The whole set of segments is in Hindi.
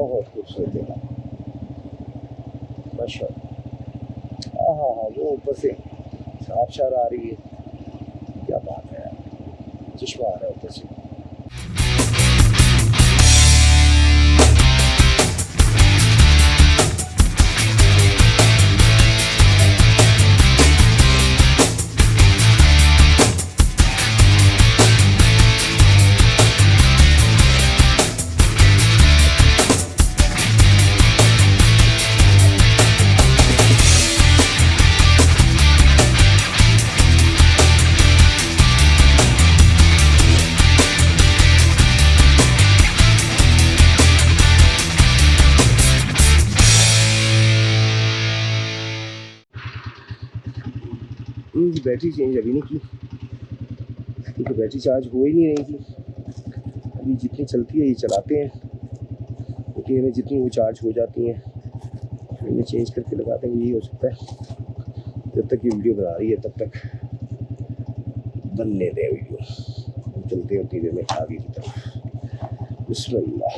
बहुत खूबसूरत जगह माशाअल्लाह। हाँ हाँ हाँ, वो ऊपर से आबशार आ रही है, क्या बात है यार, चश्मा आ रहा है ऊपर से। बैटरी चेंज अभी नहीं की क्योंकि बैटरी चार्ज हो ही नहीं रही थी। अभी जितनी चलती है ये चलाते हैं, क्योंकि हमें जितनी वो चार्ज हो जाती हैं फिर इन्हें चेंज करके लगाते हैं। यही हो सकता है, जब तक ये वीडियो बना रही है तब तक बनने दें वीडियो। हम चलते हैं धीरे में आगे की तरफ। बिस्मिल्लाह।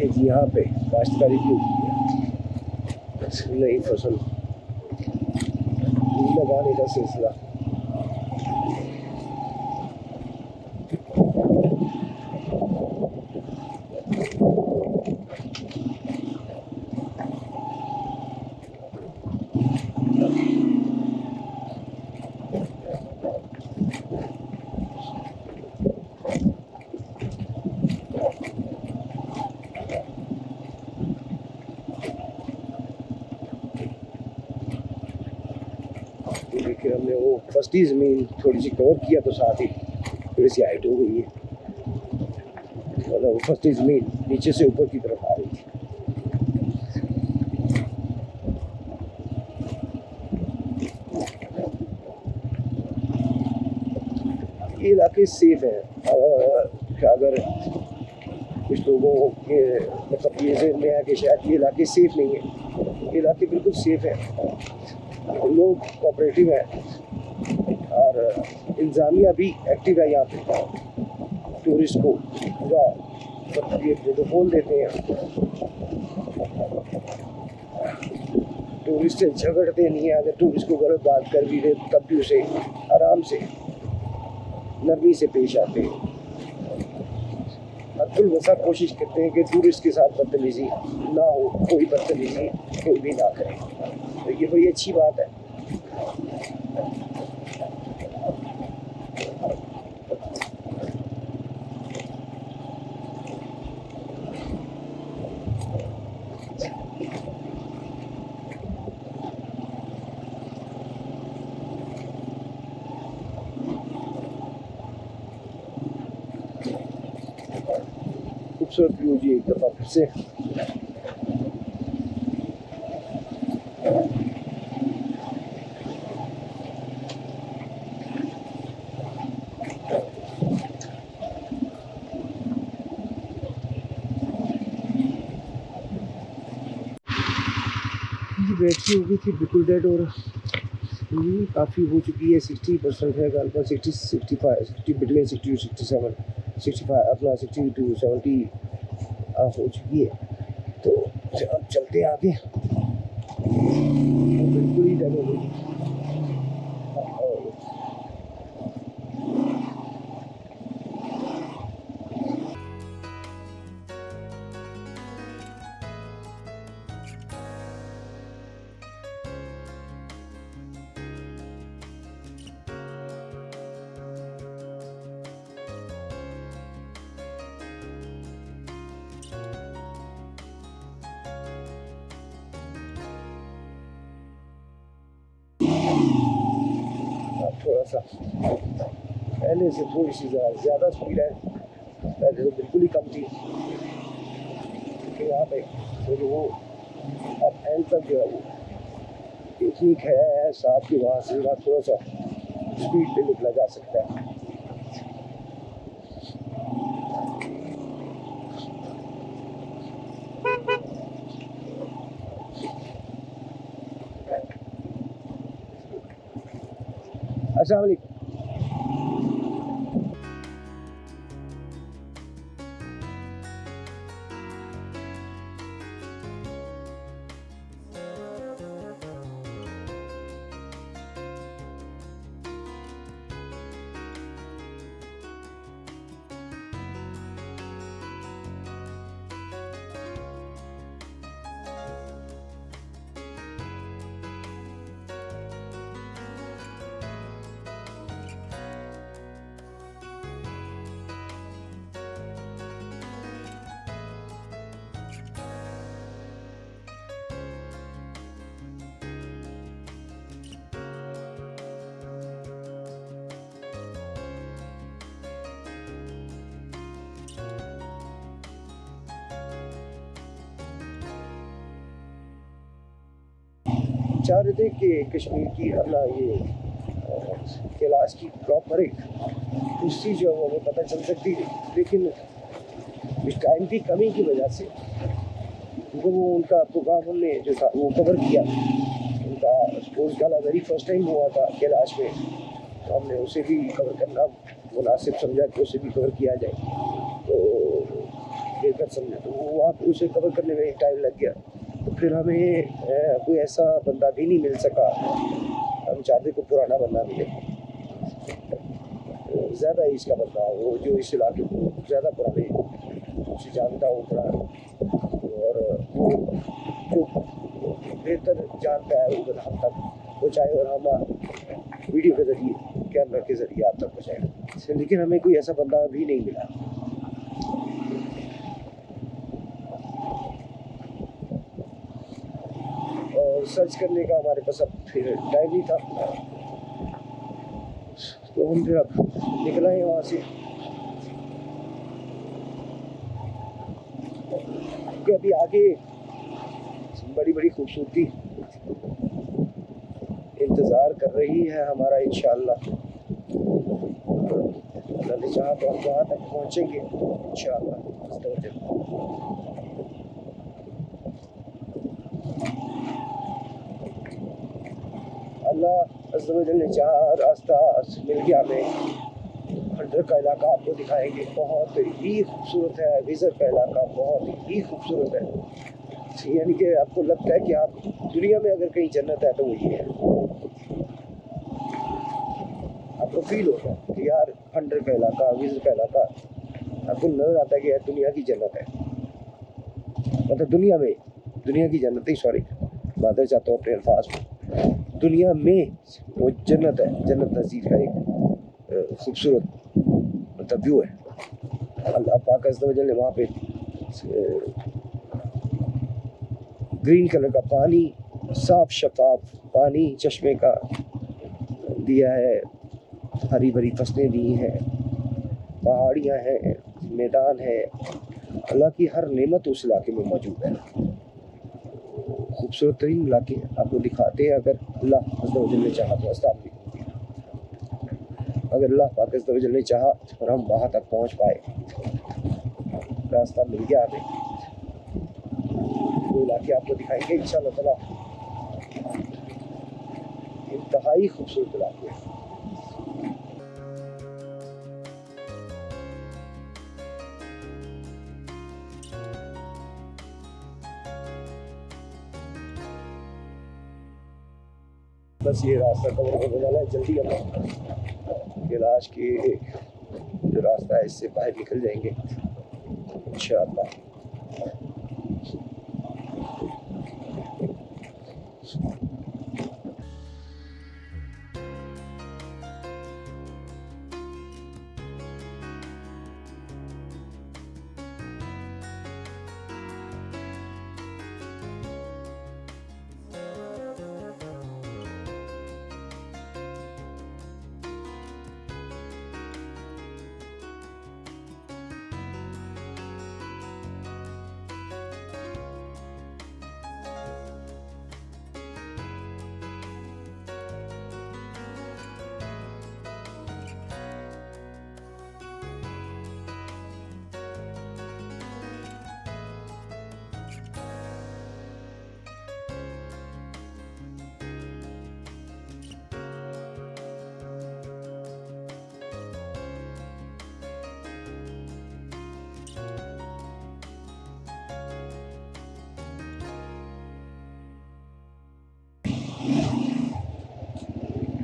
जी यहाँ पे काश्तकारी भी होती है, नई फसल लगाने का सिलसिला। देखिए हमने वो फर्स्ट ही ज़मीन थोड़ी सी कवर किया तो साथ ही थोड़ी सी हाइट हो गई है, मतलब वो फर्स्ट ही ज़मीन नीचे से ऊपर की तरफ आ रही थी। ये इलाके सेफ हैं। अगर कुछ लोगों के मतलब ये ज़हन में है कि शायद ये इलाके सेफ नहीं है, ये इलाके बिल्कुल सेफ हैं। लोग कोऑपरेटिव हैं और इंतज़ामिया भी एक्टिव है यहाँ पे। टूरिस्ट को पूरा मतलब ये प्रोटोकॉल देते हैं, टूरिस्ट से झगड़ते नहीं है। अगर टूरिस्ट को गलत बात कर भी दे तब भी उसे आराम से नरमी से पेश आते हैं। अब्दुल वसा कोशिश करते हैं कि टूरिस्ट के साथ बदतमीजी ना हो, कोई बदतमीजी कोई भी ना करे, तो ये बड़ी अच्छी बात है। खूबसूरत व्यू जी एक दफ़ा फिर से। बैटरी हो गई थी बिल्कुल डेड और काफ़ी हो चुकी है, 60% है गाल पर, 60-65 60 बिटवीन 60 to 67 65 अपना 60 to 70 हो चुकी है। तो अब चलते हैं आगे, बिल्कुल ही डेड हो गई। थोड़ा सा पहले से थोड़ी सी ज़्यादा स्पीड है, पहले तो बिल्कुल ही कम थी। क्योंकि यहाँ पे तो जो वो अब एंड तक जो है वो इतनी है साफ कि वहाँ से थोड़ा सा स्पीड पे निकला जा सकता है। अस्सलाम वालेकुम। चाह रहे थे कि कश्मीर की अपना ये कैलाश की प्रॉपर एक हिस्ट्री जो है वो हमें पता चल सकती है, लेकिन इस टाइम की कमी की वजह से वो उनका प्रोग्राम हमने जो था वो कवर किया। उनका स्पोर्ट्स गाला वेरी फर्स्ट टाइम हुआ था कैलाश में, तो हमने उसे भी कवर करना मुनासिब समझा कि उसे भी कवर किया जाए। तो बेहतर समझा, तो वहाँ पर उसे कवर करने में टाइम लग गया। तो फिर हमें कोई ऐसा बंदा भी नहीं मिल सका, हम चाहते को पुराना बंदा मिले, ज़्यादा एज का बंदा वो जो इस इलाके को ज़्यादा पुराने उसे जानता हो पुराना, और वो जो बेहतर जानता है वो बंदा हम तक पहुँचाए और हम वीडियो के ज़रिए कैमरा के ज़रिए आप तक पहुँचाए। लेकिन हमें कोई ऐसा बंदा भी नहीं मिला। और सर्च करने का हमारे पास अब फिर टाइम नहीं था, तो हम फिर अब निकल आए वहाँ से। अभी आगे बड़ी बड़ी खूबसूरती इंतज़ार कर रही है हमारा, इंशाअल्लाह अल्लाह ने चाहा तो हम वहाँ तक पहुँचेंगे इंशाअल्लाह। अल्लाह अज़्ज़ा व जल ने चाहा रास्ता मिल गया, हमें खंडर का इलाका आपको दिखाएंगे, बहुत ही खूबसूरत है। विज़र का इलाका बहुत ही खूबसूरत है, यानी कि आपको लगता है कि आप दुनिया में अगर कहीं जन्नत है तो वो ये है। आपको फील होगा कि यार खंडर का इलाका, विज़र का इलाका, आपको नजर आता है कि यार दुनिया की जन्नत है, मतलब दुनिया की जन्नत ही, सॉरी बादल चाहता हूँ अपने अल्फाज में, दुनिया में वो जन्नत है, जन्नत नज़ीर का एक खूबसूरत मतलब व्यू है। अल्लाह पाक अज़्ज़ा व जल ने वहाँ पे ग्रीन कलर का पानी, साफ शफाफ पानी चश्मे का दिया है, हरी भरी फसलें दी हैं, पहाड़ियाँ हैं, मैदान है, अल्लाह की हर नेमत उस इलाके में मौजूद है। खूबसूरत तरीन इलाके आपको दिखाते हैं। अगर अल्लाह अज़्ज़ व जल ने चाहा तो अगर अल्लाह पाक अज़्ज़ व जल ने चाहा और हम वहाँ तक पहुँच पाए, रास्ता मिल गया हमें, वो इलाके आपको दिखाएंगे इंशाअल्लाह ताला। इंतहाई खूबसूरत इलाके हैं। बस ये रास्ता कवर होने वाला है, जल्दी हम कैलाश के जो रास्ता है इससे बाहर निकल जाएंगे इंशाअल्लाह।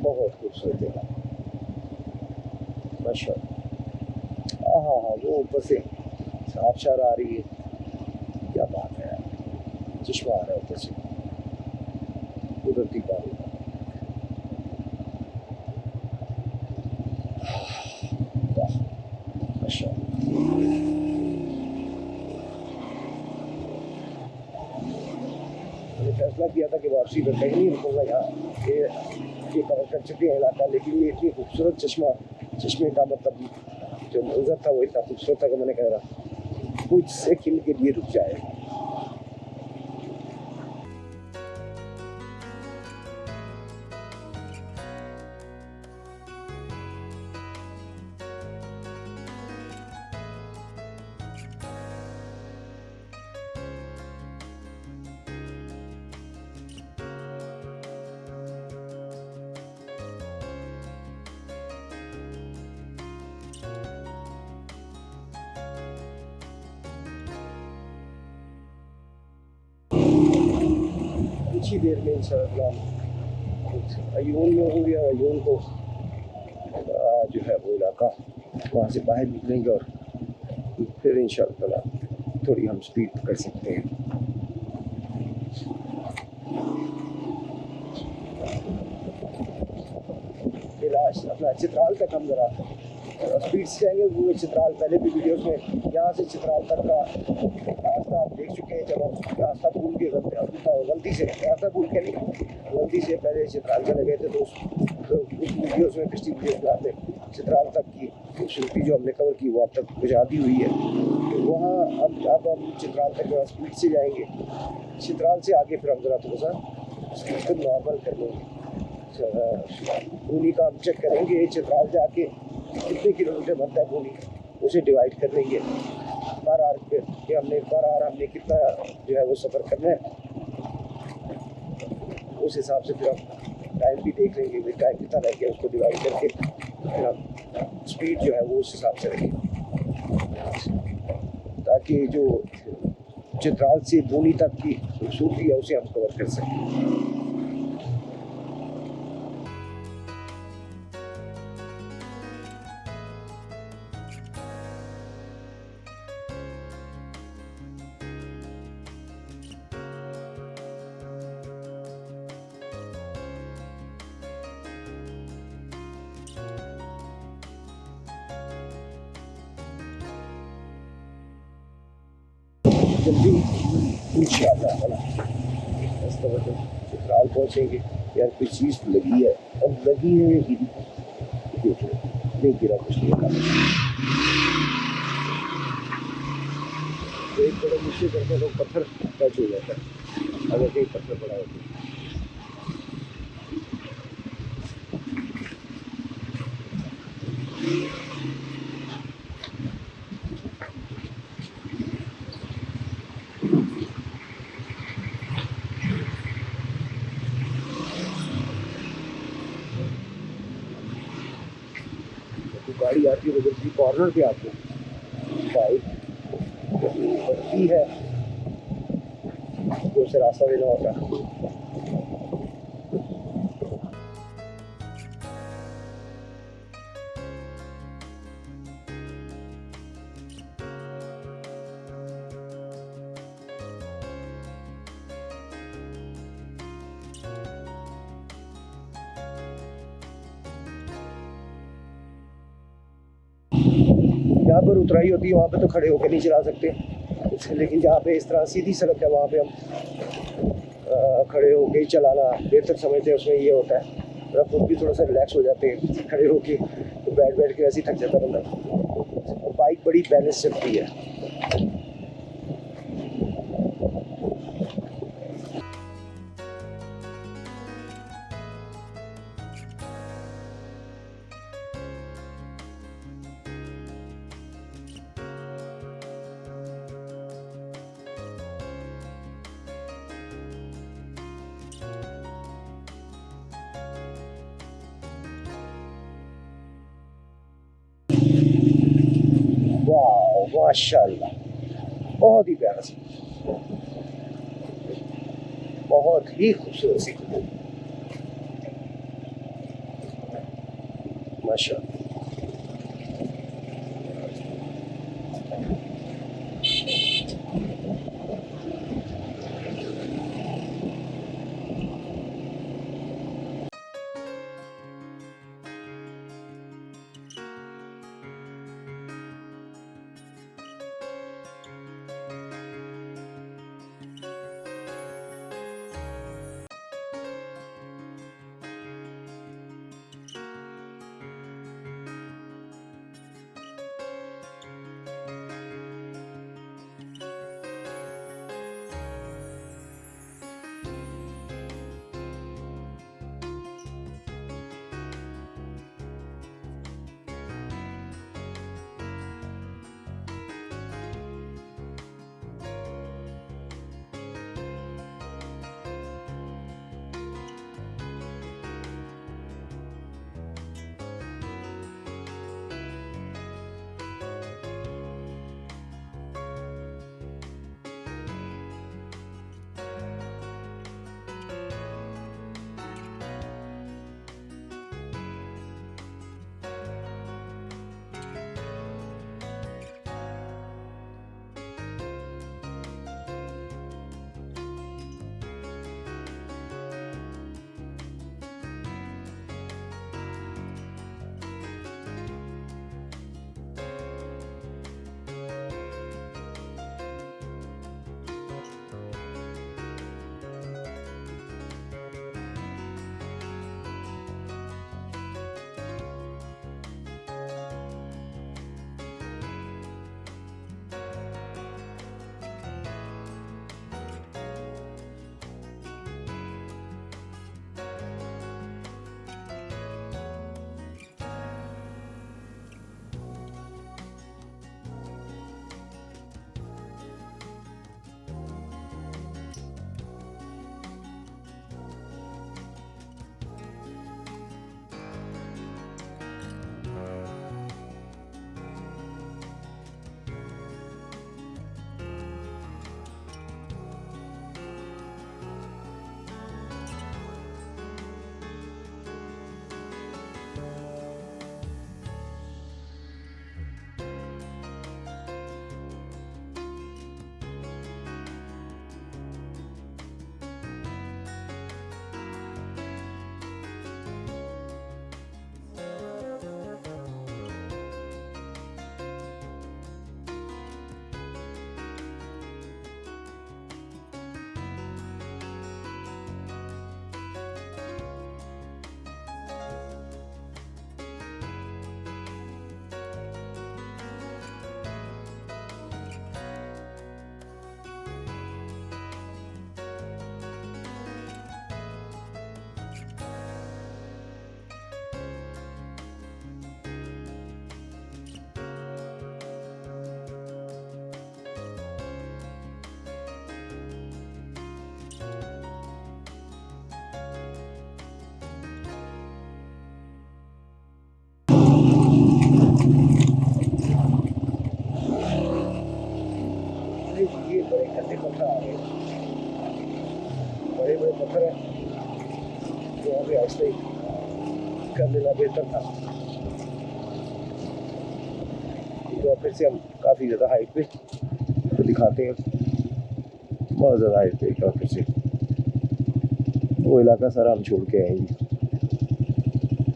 बहुत खूबसूरत जगह माशाअल्लाह। हाँ हाँ हाँ, वो ऊपर से आबशार आ रही है, क्या बात है यार, चश्मा आ रहा है ऊपर से, कुदरती पानी। वाह माशाअल्लाह। मैंने फैसला किया था कि वापसी पर कहीं नहीं रुकूंगा, यहाँ ये कवर कर चुके हैं इलाका, लेकिन ये इतनी खूबसूरत चश्मे का मतलब जो मंजर था वो इतना खूबसूरत था कि मैंने कहा कुछ सेकंड के लिए रुक जाए। कुछ ही देर में इंशाअल्लाह अयून में हो गया, अयून को जो है वो इलाका वहाँ से बाहर निकलेंगे और फिर इंशाअल्लाह थोड़ी हम स्पीड पकड़ सकते हैं। कैलाश अपना चित्राल तक हम जरा स्पीड से जाएंगे। वो चित्राल पहले भी वीडियोस में यहाँ से चित्राल तक का रास्ता आप देख चुके हैं। जब हम रास्ता भूल के गलती से रास्ता भूल के नहीं, गलती से पहले चित्राल चले गए थे तो उस वीडियोस में, पिछली वीडियोस में आपने चित्राल तक की खूबसूरती जो हमने कवर की वो अब तक पहुँचा दी हुई है। तो वहाँ अब हम चित्राल तक जरा स्पीड से जाएंगे। चित्राल से आगे फिर हम जरा थोड़ा सा स्पीड को नॉर्मल कर लेंगे। भूनी का हम चेक करेंगे, चित्राल जाके कितने किलोमीटर बनता है भूनी, उसे डिवाइड कर लेंगे पर आवर पे कि हमने पर आवर हमने कितना जो है वो सफ़र करना है, उस हिसाब से फिर हम टाइम भी देख लेंगे, भी टाइम कितना लग गया उसको डिवाइड करके फिर हम स्पीड जो है वो उस हिसाब से रखेंगे, ताकि जो चित्राल से भूनी तक की खूबसूरती है उसे हम कवर कर सकें। जल्दी इंशाअल्लाह चित्राल पहुँचेंगे। यार कोई चीज़ लगी है, अब लगी है गिरी, नहीं गिरा कुछ नहीं लगा। तो एक कदम नीचे करते लोग पत्थर टच हो जाता है अगर कहीं पत्थर पड़ा हो तो। तो गाड़ी आती है तो जल्दी कॉर्नर पे आती है, बाइक बढ़ती है तो उसे रास्ता देना होता है। जहाँ पर उतराई होती है वहाँ पे तो खड़े होकर नहीं चला सकते, लेकिन जहाँ पे इस तरह सीधी सड़क है वहाँ पे हम खड़े होके ही चलाना बेहतर समझते हैं। उसमें ये होता है मेरा खुद भी थोड़ा सा रिलैक्स हो जाते हैं खड़े होके, तो बैठ बैठ के वैसे ही थक जाता है बंदा। बाइक बड़ी बैलेंस चलती है। वाह माशाल्लाह, बहुत ही प्यारा सी, बहुत ही खूबसूरत सी माशाल्लाह। ऐसे ही कर लेना बेहतर था। तो फिर से हम काफ़ी ज़्यादा हाइट पे तो दिखाते हैं, बहुत ज़्यादा हाइट पे एक बार फिर से वो इलाका सारा हम छोड़ के आएंगे।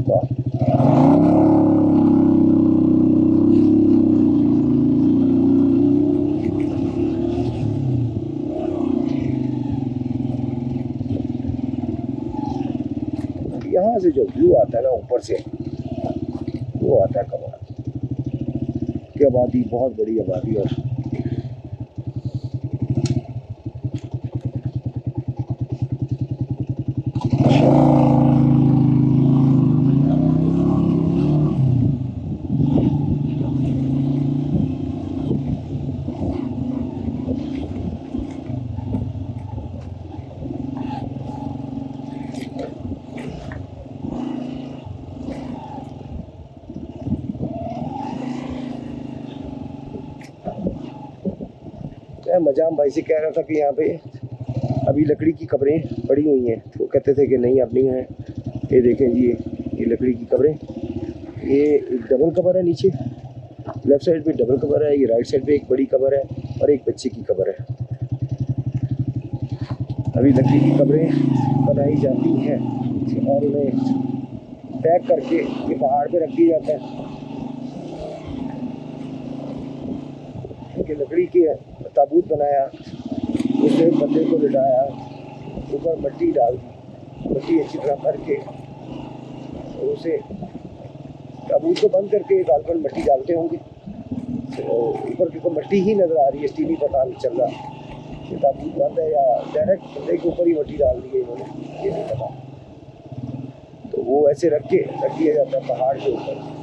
वाह, यहाँ से जो व्यू आता है ना ऊपर से, वो आता है कमाल की। आबादी बहुत बड़ी आबादी, और मैं मजाम भाई से कह रहा था कि यहाँ पे अभी लकड़ी की कब्रें पड़ी हुई हैं, तो कहते थे कि नहीं अब नहीं है। ये देखें जी, ये लकड़ी की कब्रें, ये एक डबल कबर है, नीचे लेफ्ट साइड पे डबल कबर है, ये राइट साइड पे एक बड़ी कबर है और एक बच्चे की कबर है। अभी लकड़ी की कब्रें बनाई जाती हैं और उन्हें पैक करके ये पहाड़ पे रख दिया जाता है। कि लकड़ी के ताबूत बनाया, उसमें बंदे को लिटाया, ऊपर मिट्टी डाल दी, मिट्टी अच्छी तरह भर के, और उसे ताबूत को बंद करके गालपन मिट्टी डालते होंगे। तो ऊपर की मिट्टी ही नज़र आ रही है, स्टील ही पता नहीं चल रहा कि ताबूत बंद है या डायरेक्ट बंदे के ऊपर ही मिट्टी डाल दी है इन्होंने, ये नहीं पता। तो वो ऐसे रख दिया जाता है पहाड़ के ऊपर।